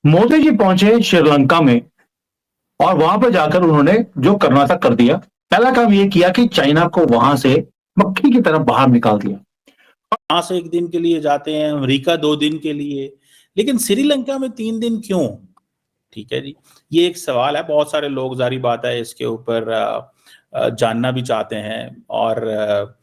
मोदी जी पहुंचे श्रीलंका में और वहां पर जाकर उन्होंने जो करना था कर दिया। पहला काम ये किया कि चाइना को वहां से मक्खी की तरह बाहर निकाल दिया। वहां से 1 दिन के लिए जाते हैं, अमेरिका 2 दिन के लिए, लेकिन श्रीलंका में 3 दिन क्यों? ठीक है जी, ये एक सवाल है। बहुत सारे लोग जारी बात है इसके ऊपर जानना भी चाहते हैं और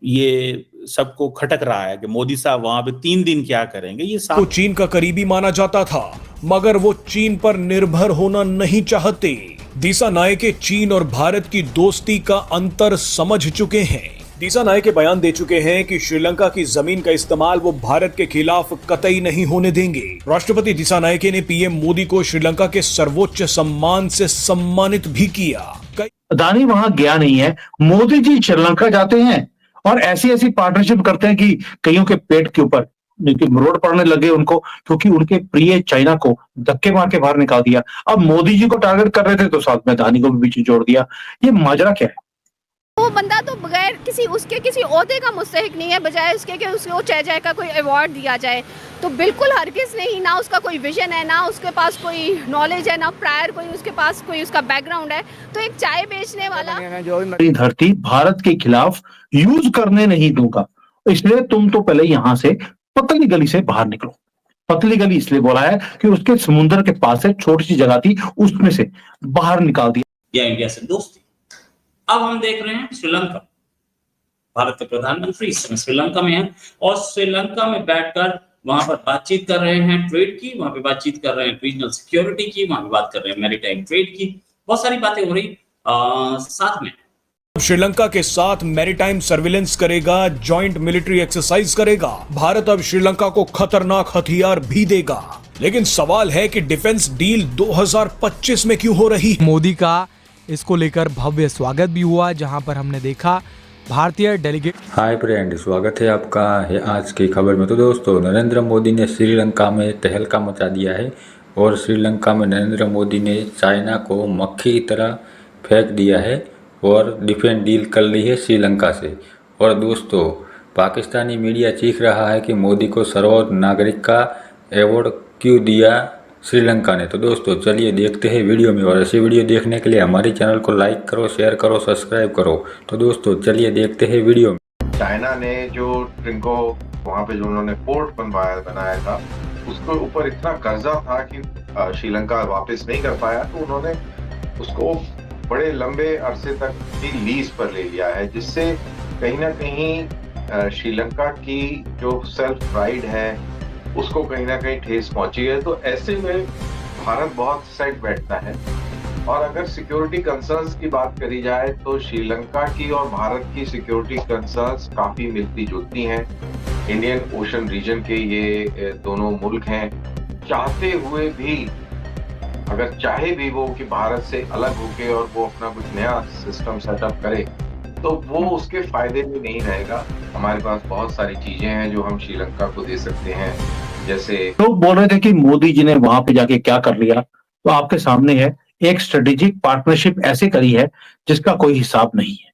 ये सबको खटक रहा है कि मोदी साहब वहां पे 3 दिन क्या करेंगे। ये को चीन का करीबी माना जाता था, मगर वो चीन पर निर्भर होना नहीं चाहते। दिसानायके चीन और भारत की दोस्ती का अंतर समझ चुके हैं। दिसानायके बयान दे चुके हैं कि श्रीलंका की जमीन का इस्तेमाल वो भारत के खिलाफ कतई नहीं होने देंगे। राष्ट्रपति दिसानायके ने पीएम मोदी को श्रीलंका के सर्वोच्च सम्मान से सम्मानित भी किया। अदानी वहां गया नहीं है, मोदी जी श्रीलंका जाते हैं और ऐसी ऐसी पार्टनरशिप करते हैं कि कईयों के पेट के ऊपर रोड पड़ने लगे उनको, क्योंकि उनके प्रिय चाइना को धक्के मार के बाहर निकाल दिया। अब मोदी जी को टारगेट कर रहे थे तो साथ में अदानी को भी बीच जोड़ दिया। ये माजरा क्या है? वो बंदा तो बगैर किसी ओहदे का मुस्तहिक नहीं है, बजाय उसके कि उसको चाहे का कोई अवार्ड दिया जाए। तो बिल्कुल हरगिज़ नहीं, ना उसका कोई विजन है, ना उसके पास कोई नॉलेज है, ना प्रायर कोई उसके पास कोई उसका बैकग्राउंड है। तो एक चाय बेचने वाला धरती भारत के खिलाफ यूज करने नहीं दूंगा, इसलिए तुम तो पहले यहाँ से पतली गली से बाहर निकलो। पतली गली इसलिए बोला है कि उसके समुद्र के पास से छोटी सी जगह थी, उसमें से बाहर निकाल दिया। इंडिया से दोस्ती। अब हम देख रहे हैं श्रीलंका, भारत के प्रधानमंत्री इस समय श्रीलंका में हैं और श्रीलंका में बैठकर वहां पर बातचीत कर रहे हैं ट्रेड की, वहां पे बातचीत कर रहे हैं रीजनल सिक्योरिटी की, वहां पे बात कर रहे हैं मैरीटाइम ट्रेड की। बहुत सारी बातें हो रही साथ में। श्रीलंका के साथ मैरीटाइम सर्विलेंस करेगा, जॉइंट मिलिट्री एक्सरसाइज करेगा। भारत अब श्रीलंका को खतरनाक हथियार भी देगा। लेकिन सवाल है कि डिफेंस डील 2025 में क्यों हो रही? मोदी का इसको लेकर भव्य स्वागत भी हुआ, जहां पर हमने देखा भारतीय डेलीगेट। हाय फ्रेंड, स्वागत है आपका है आज की खबर में। तो दोस्तों, नरेंद्र मोदी ने श्रीलंका में तहलका मचा दिया है और श्रीलंका में नरेंद्र मोदी ने चाइना को मक्खी की तरह फेंक दिया है और डिफेंस डील कर ली है श्रीलंका से। और दोस्तों, पाकिस्तानी मीडिया चीख रहा है कि मोदी को सर्वोच्च नागरिक का अवार्ड क्यों दिया श्रीलंका ने। तो दोस्तों, चलिए देखते हैं वीडियो में, और ऐसे वीडियो देखने के लिए हमारे चैनल को लाइक करो, शेयर करो, सब्सक्राइब करो। तो दोस्तों, चलिए देखते हैं वीडियो में। चाइना ने जो ट्रिंको वहाँ पे जो उन्होंने पोर्ट बनाया था, उसके ऊपर इतना कर्जा था कि श्रीलंका वापस नहीं कर पाया, तो उन्होंने उसको बड़े लंबे अरसे तक की लीज पर ले लिया है, जिससे कहीं ना कहीं श्रीलंका की जो सेल्फ प्राइड है उसको कहीं ना कहीं ठेस पहुंची है। तो ऐसे में भारत बहुत सेट बैठता है। और अगर सिक्योरिटी कंसर्न्स की बात करी जाए तो श्रीलंका की और भारत की सिक्योरिटी कंसर्न्स काफी मिलती जुलती हैं। इंडियन ओशन रीजन के ये दोनों मुल्क हैं। चाहते हुए भी, अगर चाहे भी वो कि भारत से अलग होके और वो अपना कुछ नया सिस्टम सेटअप करे, तो वो उसके फायदे में नहीं रहेगा। हमारे पास बहुत सारी चीजें हैं जो हम श्रीलंका को दे सकते हैं। जैसे लोग बोल रहे थे कि मोदी जी ने वहां पे जाके क्या कर लिया, तो आपके सामने है, एक स्ट्रेटेजिक पार्टनरशिप ऐसे करी है जिसका कोई हिसाब नहीं है।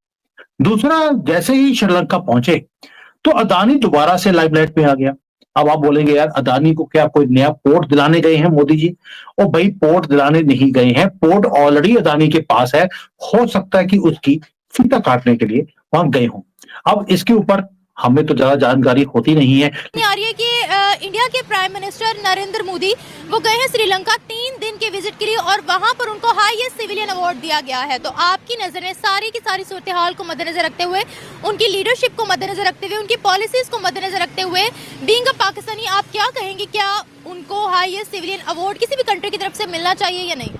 दूसरा, जैसे ही श्रीलंका पहुंचे तो अदानी दोबारा से लाइमलाइट में आ गया। अब आप बोलेंगे यार, अदानी को क्या कोई नया पोर्ट दिलाने गए हैं मोदी जी? और भाई, पोर्ट दिलाने नहीं गए हैं, पोर्ट ऑलरेडी अदानी के पास है। हो सकता है कि उसकी फीता काटने के लिए वहां गए हों। अब इसके ऊपर हमें तो ज्यादा जानकारी होती नहीं है। आ रही है कि इंडिया के प्राइम मिनिस्टर नरेंद्र मोदी वो गए हैं श्रीलंका 3 दिन के विजिट के लिए और वहां पर उनको हाईएस्ट सिविलियन अवार्ड दिया गया है। तो आपकी नजर में सारी की सारी सूरत हाल को मद्देनजर रखते हुए, उनकी लीडरशिप को मद्देनजर रखते हुए, उनकी पॉलिसीज को मद्देनजर रखते हुए, बीइंग अ पाकिस्तानी, आप क्या कहेंगे, क्या उनको हाईएस्ट सिविलियन अवार्ड किसी भी कंट्री की तरफ से मिलना चाहिए या नहीं?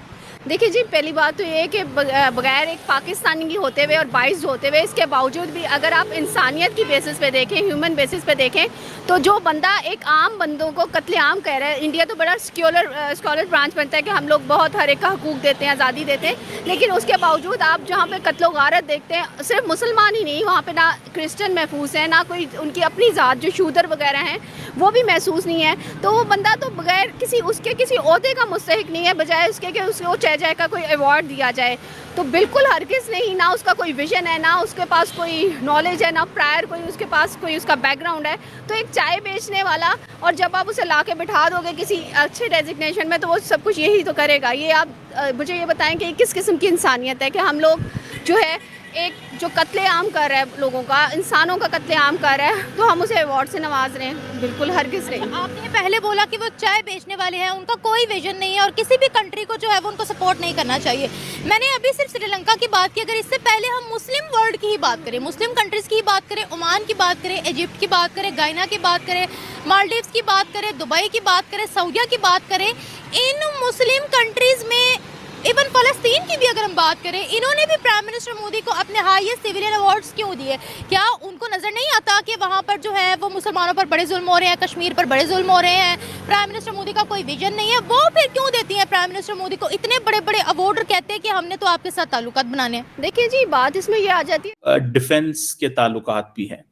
देखिए जी, पहली बात तो ये है कि बगैर एक पाकिस्तानी की होते हुए और बाइस होते हुए, इसके बावजूद भी अगर आप इंसानियत की बेसिस पे देखें, ह्यूमन बेसिस पे देखें, तो जो बंदा एक आम बंदों को कत्लेआम कह रहा है। इंडिया तो बड़ा स्कॉलर ब्रांच बनता है कि हम लोग बहुत हर एक का हकूक देते हैं, आज़ादी देते हैं, लेकिन उसके बावजूद आप जहाँ पे कत्लो गारत देखते हैं, सिर्फ मुसलमान ही नहीं, वहाँ पे ना क्रिश्चियन महफूज है, ना कोई उनकी अपनी ज़ात जो शूदर वगैरह हैं वो भी महसूस नहीं है। तो वो बंदा तो बगैर किसी ओहदे का मुस्तहिक नहीं है, बजाय उसके कि उसको चाहे का कोई अवार्ड दिया जाए। तो बिल्कुल हरगिज़ नहीं, ना उसका कोई विजन है, ना उसके पास कोई नॉलेज है, ना प्रायर कोई उसके पास कोई उसका बैकग्राउंड है। तो एक चाय बेचने वाला, और जब आप उसे ला के बिठा दोगे किसी अच्छे डेजिग्नेशन में, तो वो सब कुछ यही तो करेगा। ये आप मुझे ये बताएं कि किस किस्म की इंसानियत है कि हम लोग जो है एक जो कत्लेआम कर रहा है लोगों का, इंसानों का कत्लेआम कर रहा है, तो हम उसे अवार्ड से नवाज रहे हैं? बिल्कुल हरगिज़ नहीं। आपने पहले बोला कि वो चाय बेचने वाले हैं, उनका कोई विजन नहीं है और किसी भी कंट्री को जो है वो उनको सपोर्ट नहीं करना चाहिए। मैंने अभी सिर्फ श्रीलंका की बात की, अगर इससे पहले हम मुस्लिम वर्ल्ड की ही बात करें, मुस्लिम कंट्रीज़ की बात करें, ओमान की बात करें, इजिप्ट की बात करें, गायना की बात करें, मालदीव्स की बात करें, दुबई की बात करें, सऊदिया की बात करें, इन मुस्लिम कंट्रीज़ में इवन फ़लस्तीन की भी अगर हम बात करें, इन्होंने भी प्राइम मिनिस्टर मोदी को अपने हाईएस्ट सिविलियन अवार्ड्स क्यों दिए? क्या उनको नज़र नहीं आता कि वहाँ पर जो है वो मुसलमानों पर बड़े जुल्म हो रहे हैं, कश्मीर पर बड़े जुल्म हो रहे हैं, प्राइम मिनिस्टर मोदी का कोई विजन नहीं है? वो फिर क्यों देती हैं प्राइम मिनिस्टर मोदी को इतने बड़े बड़े अवार्ड और कहते हैं कि हमने तो आपके साथ ताल्लुकात बनाने हैं? देखिए जी, बात इसमें ये आ जाती है, डिफेंस के ताल्लुकात भी हैं,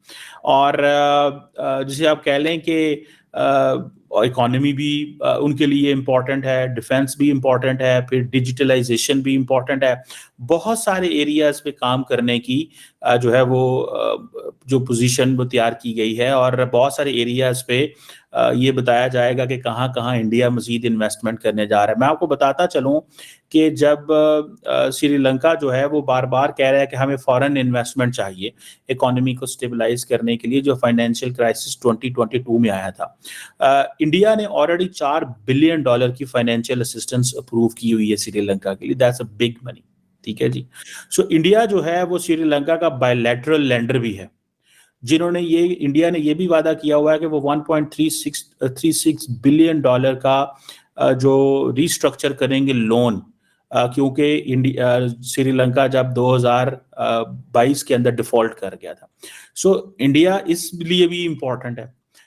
और जिसे आप कह लें कि इकोनॉमी भी उनके लिए इम्पॉर्टेंट है, डिफेंस भी इम्पॉर्टेंट है, फिर डिजिटलाइजेशन भी इम्पॉर्टेंट है। बहुत सारे एरियाज पे काम करने की जो है वो जो पोजीशन वो तैयार की गई है, और बहुत सारे एरियाज पे ये बताया जाएगा कि कहाँ कहाँ इंडिया मजीद इन्वेस्टमेंट करने जा रहा है। मैं आपको बताता चलूँ कि जब श्रीलंका जो है वो बार बार कह रहा है कि हमें फॉरेन इन्वेस्टमेंट चाहिए इकोनॉमी को स्टेबलाइज करने के लिए, जो फाइनेंशियल क्राइसिस 2022 में आया था, इंडिया ने ऑलरेडी $4 बिलियन की फाइनेंशियल असिस्टेंस अप्रूव की हुई है श्रीलंका के लिए। दैट्स अ बिग मनी, ठीक है जी। सो इंडिया जो है वो श्रीलंका का बायलैटरल लेंडर भी है, जिन्होंने इंडिया ने ये भी वादा किया हुआ है कि वो 1.36 बिलियन डॉलर का जो रिस्ट्रक्चर करेंगे लोन, क्योंकि श्रीलंका जब 2022 के अंदर डिफॉल्ट कर गया था। सो इंडिया इसलिए भी इम्पोर्टेंट है।